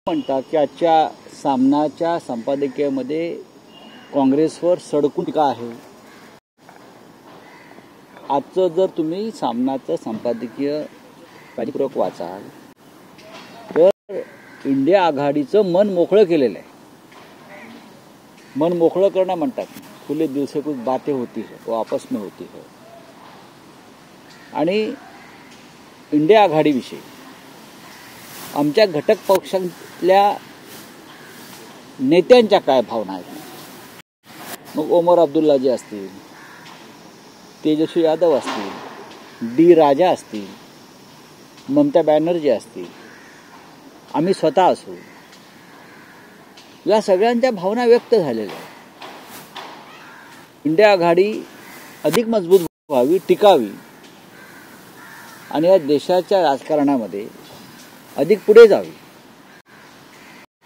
म्हणतात की आजच्या सामनाच्या संपादकीयामध्ये काँग्रेसवर सडकून टीका आहे. आजचं जर तुम्ही सामनाचं संपादकीय काळजीपूर्वक वाचाल तर इंडिया आघाडीचं मन मोकळं केलेलं आहे. मन मोकळं करणं म्हणतात, खुले दिल से कुछ बातें होती है वो आपस में होती है. आणि इंडिया आघाडीविषयी आमच्या घटक पक्षांतल्या नेत्यांच्या काय भावना आहेत. मग ओमर अब्दुल्लाजी असतील, तेजस्वी यादव असतील, डी राजा असतील, ममता बॅनर्जी असतील, आम्ही स्वतः असू, या सगळ्यांच्या भावना व्यक्त झालेल्या आहेत. इंडिया आघाडी अधिक मजबूत व्हावी, टिकावी आणि या देशाच्या राजकारणामध्ये अधिक पुढे जावी,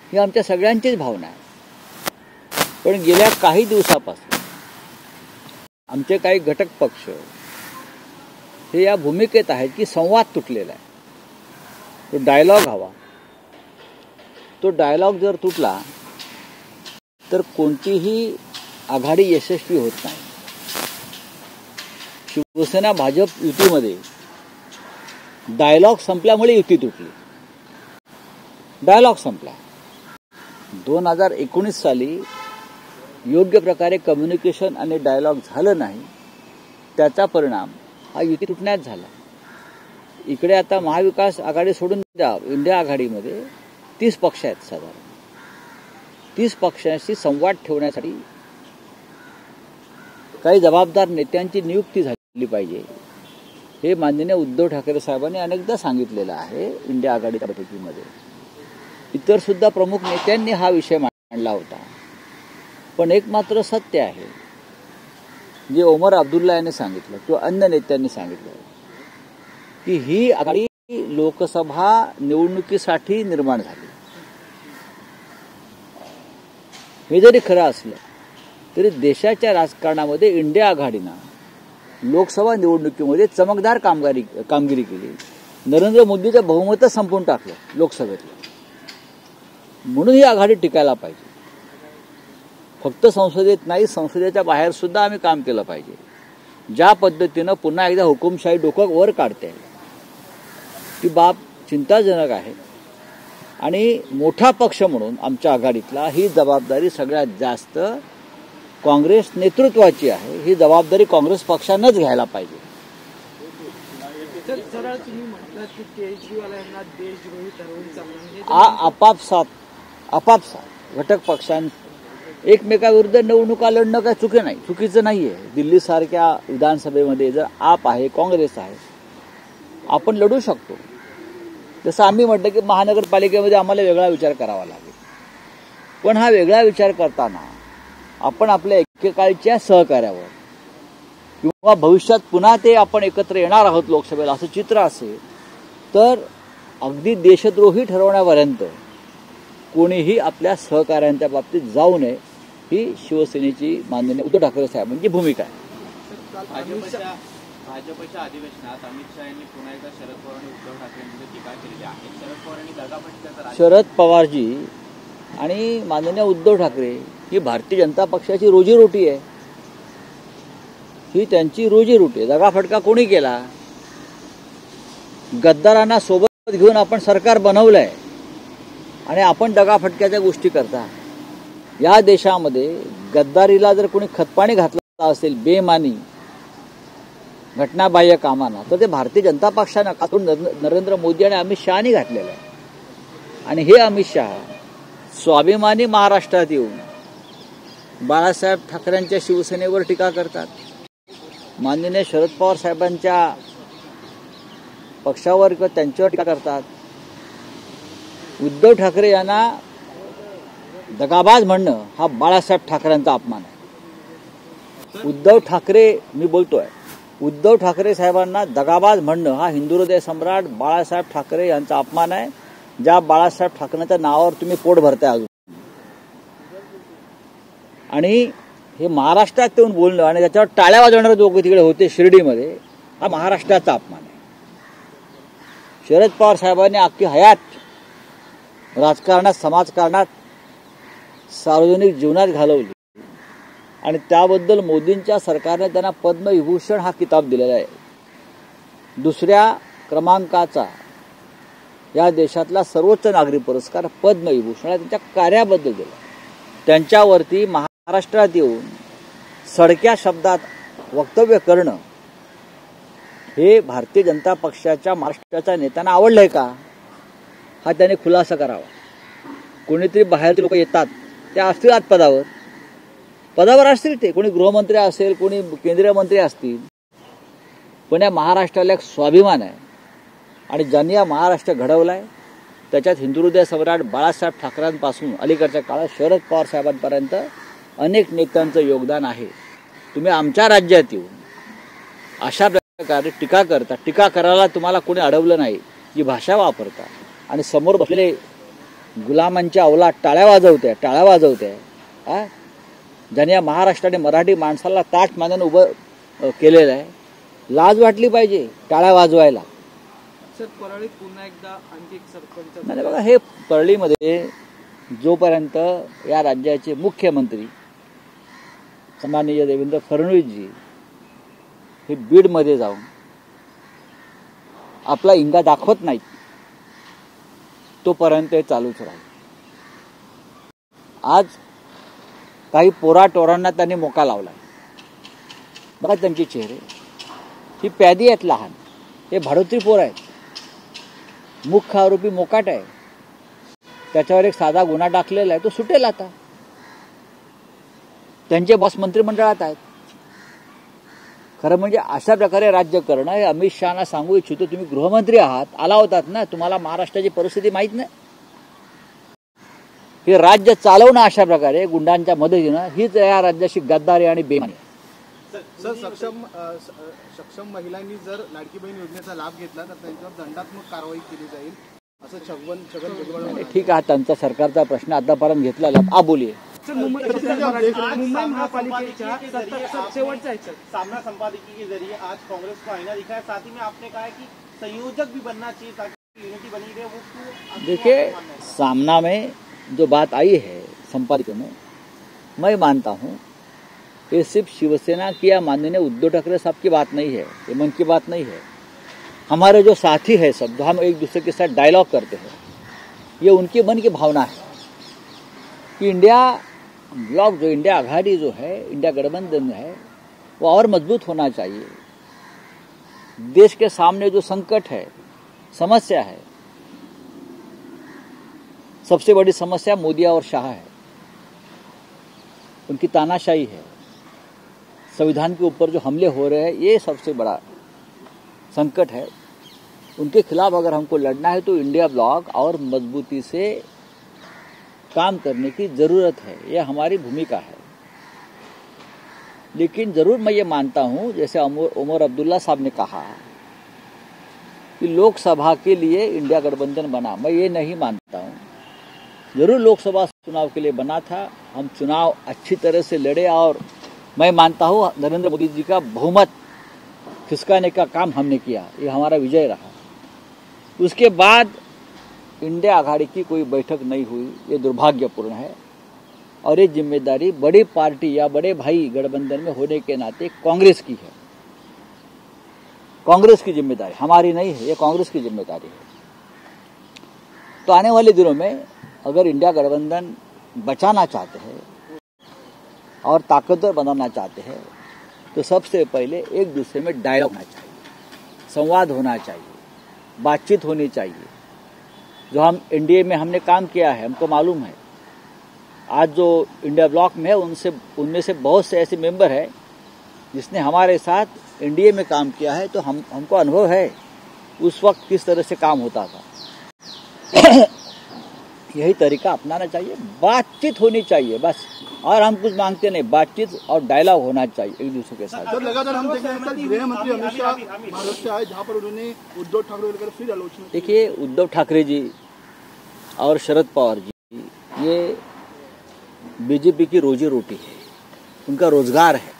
ही आमच्या सगळ्यांचीच भावना आहे. पण गेल्या काही दिवसापासून आमचे काही घटक पक्ष हे या भूमिकेत आहेत की संवाद तुटलेला आहे. तो डायलॉग हवा. तो डायलॉग जर तुटला तर कोणतीही आघाडी यशस्वी होत नाही. शिवसेना भाजप युतीमध्ये डायलॉग संपल्यामुळे युती तुटली. डायलॉग संपला. 2019 साली योग्य प्रकारे कम्युनिकेशन आणि डायलॉग झालं नाही, त्याचा परिणाम हा युती तुटण्यात झाला. इकडे आता महाविकास आघाडी सोडून द्या, इंडिया आघाडीमध्ये 30 पक्ष आहेत. साधारण 30 पक्षांशी संवाद ठेवण्यासाठी काही जबाबदार नेत्यांची नियुक्ती झाली पाहिजे, हे माननीय उद्धव ठाकरे साहेबांनी अनेकदा सांगितलेलं आहे. इंडिया आघाडीच्या बैठकीमध्ये इतर सुद्धा प्रमुख नेत्यांनी हा विषय मांडला होता. पण एक मात्र सत्य आहे, जे ओमर अब्दुल्ला यांनी सांगितलं किंवा अन्य नेत्यांनी सांगितलं, की ही आघाडी लोकसभा निवडणुकीसाठी निर्माण झाली. हे जरी खरं असलं तरी देशाच्या राजकारणामध्ये इंडिया आघाडीनं लोकसभा निवडणुकीमध्ये चमकदार कामगिरी केली. नरेंद्र मोदीचं बहुमत संपवून टाकलं लोकसभेतलं. म्हणून ही आघाडी टिकायला पाहिजे. फक्त संसदेत नाही, संसदेच्या बाहेर सुद्धा आम्ही काम केलं पाहिजे. ज्या पद्धतीनं पुन्हा एकदा हुकुमशाही डोकं वर काढते ती बाब चिंताजनक आहे. आणि मोठा पक्ष म्हणून आमच्या आघाडीतला ही जबाबदारी सगळ्यात जास्त काँग्रेस नेतृत्वाची आहे. ही जबाबदारी काँग्रेस पक्षानंच घ्यायला पाहिजे. आपापसात घटक पक्षां एकमेकाविरुद्ध निवडणुका लढणं काय चुकीचं नाहीये. दिल्लीसारख्या विधानसभेमध्ये जर आप आहे, काँग्रेस आहे, आपण लढू शकतो. जसं आम्ही म्हटलं की महानगरपालिकेमध्ये आम्हाला वेगळा विचार करावा लागेल. पण हा वेगळा विचार करताना आपण आपल्या एकेकाळच्या सहकार्यावर किंवा भविष्यात पुन्हा ते आपण एकत्र येणार आहोत लोकसभेला असं चित्र असेल तर अगदी देशद्रोही ठरवण्यापर्यंत कोणीही आपल्या सहकार्यांच्या बाबतीत जाऊ नये, ही शिवसेनेची माननीय उद्धव ठाकरे साहेबांची भूमिका आहे. भाजपच्या अधिवेशनात अमित शहा यांनी पुन्हा एकदा शरद पवार आणि उद्धव ठाकरेंची टीका केलेली आहे. शरद पवारांनी दगाफटक्याचा शरद पवारजी आणि माननीय उद्धव ठाकरे ही भारतीय जनता पक्षाची रोजीरोटी आहे. ही त्यांची रोजीरोटी आहे. दगाफटका कोणी केला? गद्दारांना सोबत घेऊन आपण सरकार बनवलंय आणि आपण दगाफटक्याच्या गोष्टी करता. या देशामध्ये गद्दारीला जर कोणी खतपाणी घातलं असेल बेमानी घटनाबाह्य कामांना, तर ते भारतीय जनता पक्षानं कातून नरेंद्र मोदी आणि अमित शहानी घातलेलं आहे. आणि हे अमित शहा स्वाभिमानी महाराष्ट्रात येऊन बाळासाहेब ठाकरेंच्या शिवसेनेवर टीका करतात. माननीय शरद पवार साहेबांच्या पक्षावर किंवा त्यांच्यावर टीका करतात. उद्धव ठाकरे यांना दगाबाज म्हणणं हा बाळासाहेब ठाकरेंचा अपमान आहे. उद्धव ठाकरे, मी बोलतोय, उद्धव ठाकरे साहेबांना दगाबाज म्हणणं हा हिंदू हृदय सम्राट बाळासाहेब ठाकरे यांचा अपमान आहे. ज्या बाळासाहेब ठाकरेंच्या नावावर तुम्ही पोट भरताय अजून. आणि हे महाराष्ट्रात येऊन बोलणं आणि त्याच्यावर टाळ्या वाजवणारे लोक तिकडे होते शिर्डीमध्ये, हा महाराष्ट्राचा अपमान आहे. शरद पवार साहेबांनी अख्खी हयात राजकारणात, समाजकारणात, सार्वजनिक जीवनात घालवली आणि त्याबद्दल मोदींच्या सरकारने त्यांना पद्मविभूषण हा किताब दिलेला आहे. दुसऱ्या क्रमांकाचा या देशातला सर्वोच्च नागरी पुरस्कार पद्मविभूषण त्यांच्या कार्याबद्दल दिला. त्यांच्यावरती महाराष्ट्रात येऊन सडक्या शब्दात वक्तव्य करणं हे भारतीय जनता पक्षाच्या महाराष्ट्राच्या नेत्यांना आवडलंय का, हा त्याने खुलासा करावा. कोणीतरी बाहेरचे लोक येतात, ते असतील आज पदावर असतील, ते कोणी गृहमंत्री असेल, कोणी केंद्रीय मंत्री असतील, पण या महाराष्ट्राला एक स्वाभिमान आहे आणि ज्यांनी हा महाराष्ट्र घडवलाय त्याच्यात हिंदुहृदय सम्राट बाळासाहेब ठाकरेंपासून अलीकडच्या काळात शरद पवार साहेबांपर्यंत अनेक नेत्यांचं योगदान आहे. तुम्ही आमच्या राज्यात येऊन अशा प्रकारे टीका करता, टीका करायला तुम्हाला कोणी अडवलं नाही, जी भाषा वापरता आणि समोर बसलेले गुलामांच्या अवलाद टाळ्या वाजवते. ज्याने या महाराष्ट्राने मराठी माणसाला ताठ मानून उभं केलेलं आहे. लाज वाटली पाहिजे टाळ्या वाजवायला. परळीत पुन्हा एकदा आणखी एक सरपंच नाही बघा, हे परळीमध्ये जोपर्यंत या राज्याचे मुख्यमंत्री सन्माननीय देवेंद्र फडणवीसजी हे बीडमध्ये जाऊन आपला इंगा दाखवत नाहीत तोपर्यंत हे चालूच राहील. आज काही पोराटोरांना त्यांनी मोका लावला. बघा त्यांचे चेहरे, ही प्यादी आहेत लहान, हे भाडोत्री पोर आहेत. मुख्य आरोपी मोकाट आहे, त्याच्यावर एक साधा गुन्हा टाकलेला आहे, तो सुटेल आता. त्यांचे बॉस मंत्रिमंडळात आहेत. खरं म्हणजे अशा प्रकारे राज्य करणं हे अमित शहाना सांगू इच्छितो. तुम्ही गृहमंत्री आहात, आला होतात ना, तुम्हाला महाराष्ट्राची परिस्थिती माहीत नाही. हे राज्य चालवणं अशा प्रकारे गुंडांच्या मदतीनं, हीच या राज्याची गद्दारी आणि बेईमानी. सर, सक्षम महिलांनी जर लाडकी बहीण योजनेचा लाभ घेतला तर त्यांच्यावर दंडात्मक कारवाई केली जाईल असं छगन भुजबळ. ठीक आहे, त्यांचा सरकारचा प्रश्न आतापर्यंत घेतला बोलिये. मुंबई महापालिकेच्या शेवटचा है सामना संपादकीय के जरिए आज कांग्रेस को आईना दिखा है. साथ ही में आपने कहा है कि संयोजक भी बनना चाहिए ताकि यूनिटी बनी रहे. वो देखिए, सामना में जो बात आई है संपादकीय में, मैं मानता हूँ ये सिर्फ शिवसेना की या माननीय उद्धव ठाकरे साहब की बात नहीं है, ये मन की बात नहीं है. हमारे जो साथी है सब, जो हम एक दूसरे के साथ डायलॉग करते हैं, ये उनके मन की भावना है कि इंडिया ब्लॉक, जो इंडिया आघाड़ी जो है, इंडिया गठबंधन है, वो और मजबूत होना चाहिए. देश के सामने जो संकट है, समस्या है, सबसे बड़ी समस्या मोदी और शाह है. उनकी तानाशाही है, संविधान के ऊपर जो हमले हो रहे हैं, ये सबसे बड़ा संकट है. उनके खिलाफ अगर हमको लड़ना है तो इंडिया ब्लॉक और मजबूती से काम करने की जरूरत है, ये हमारी भूमिका है. लेकिन जरूर मैं ये मानता हूं, जैसे उमर अब्दुल्ला साहब ने कहा कि लोकसभा के लिए इंडिया गठबंधन बना, मैं ये नहीं मानता हूं. जरूर लोकसभा चुनाव के लिए बना था, हम चुनाव अच्छी तरह से लड़े और मैं मानता हूं नरेंद्र मोदी जी का बहुमत खिसकाने का काम हमने किया, ये हमारा विजय रहा. उसके बाद इंडिया आघाड़ी की कोई बैठक नहीं हुई, ये दुर्भाग्यपूर्ण है. और ये जिम्मेदारी बड़ी पार्टी या बड़े भाई गठबंधन में होने के नाते कांग्रेस की है. कांग्रेस की जिम्मेदारी हमारी नहीं है, ये कांग्रेस की जिम्मेदारी है. तो आने वाले दिनों में अगर इंडिया गठबंधन बचाना चाहते हैं और ताकतवर बनाना चाहते हैं तो सबसे पहले एक दूसरे में डायलॉग होना चाहिए, संवाद होना चाहिए, बातचीत होनी चाहिए. जो हम एनडीए में हमने काम किया है, हमको मालूम है. आज जो इंडिया ब्लॉक में है, उनमें से बहुत से ऐसे मेंबर हैं जिसने हमारे साथ एनडीए में काम किया है, तो हमको अनुभव है उस वक्त किस तरह से काम होता था. यही तरीका अपनाना चाहिए, बातचीत होनी चाहिए बस, और हम कुछ मांगते नहीं. बातचीत और डायलॉग होना चाहिए एक दूसरे के साथ. लगातार हम देख रहे हैं गृह मंत्री अमित शाह महाराष्ट्र आए, जहां पर उन्होंने उद्धव ठाकरे को फिर आलोचना. देखिए, उद्धव ठाकरे जी और शरद पवार जी, ये बीजेपी की रोजी रोटी है, उनका रोजगार है.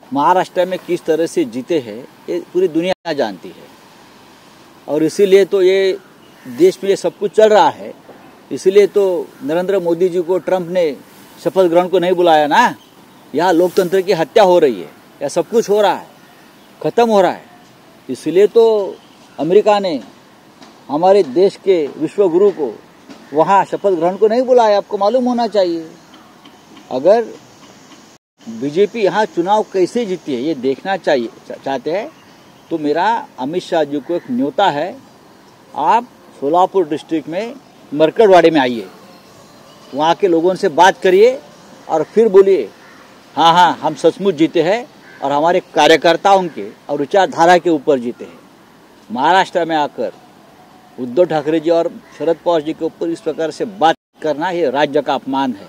महाराष्ट्र में किस तरह से जीते हैं ये पूरी दुनिया जानती है. और इसीलिए तो ये देश में ये सब कुछ चल रहा है, इसलिए तो नरेंद्र मोदी जी को ट्रंप ने शपथ ग्रहण को नहीं बुलाया ना। यहाँ लोकतंत्र की हत्या हो रही है, यह सब कुछ हो रहा है, खत्म हो रहा है। इसलिए तो अमेरिका ने हमारे देश के विश्वगुरु को वहाँ शपथ ग्रहण को नहीं बुलाया। आपको मालूम होना चाहिए। अगर बीजेपी यहाँ चुनाव कैसे जीती है ये देखना चाहिए चाहते हैं तो मेरा अमित शाह जी को एक न्योता है, आप सोलापुर डिस्ट्रिक्ट में मरकड़वाड़े में आइए, वहाँ के लोगों से बात करिए और फिर बोलिए हाँ हाँ हम सचमुच जीते हैं और हमारे कार्यकर्ताओं के और विचारधारा के ऊपर जीते हैं। महाराष्ट्र में आकर उद्धव ठाकरे जी और शरद पवार जी के ऊपर इस प्रकार से बात करना ये राज्य का अपमान है।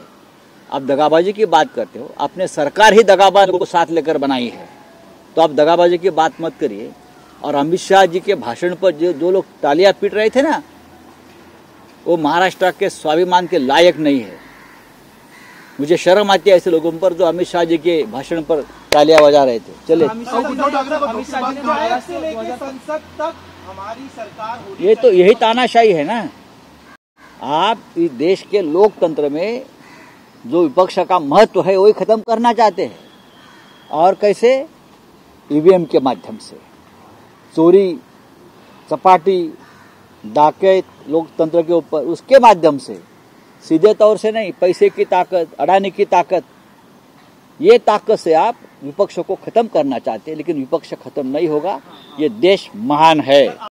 आप दगाबाजी की बात करते हो, आपने सरकार ही दगाबाज को साथ लेकर बनाई है, तो आप दगाबाजी की बात मत करिए। और अमित शाह जी के भाषण पर जो लोग तालियां पीट रहे थे ना, वो महाराष्ट्र के स्वाभिमान के लायक नहीं है। मुझे शर्म आती है ऐसे लोगों पर जो अमित शाह जी के भाषण पर तालियां बजा रहे थे। चले संसद तक हमारी सरकार होनी ये तो यही तानाशाही है ना। आप इस देश के लोकतंत्र में जो विपक्ष का महत्व है वही खत्म करना चाहते हैं। और कैसे? ईवीएम के माध्यम से चोरी चपाटी डाकैत लोकतंत्र के ऊपर, उसके माध्यम से, सीधे तौर से नहीं। पैसे की ताकत, अडानी की ताकत, ये ताकत से आप विपक्ष को खत्म करना चाहते हैं, लेकिन विपक्ष खत्म नहीं होगा। ये देश महान है।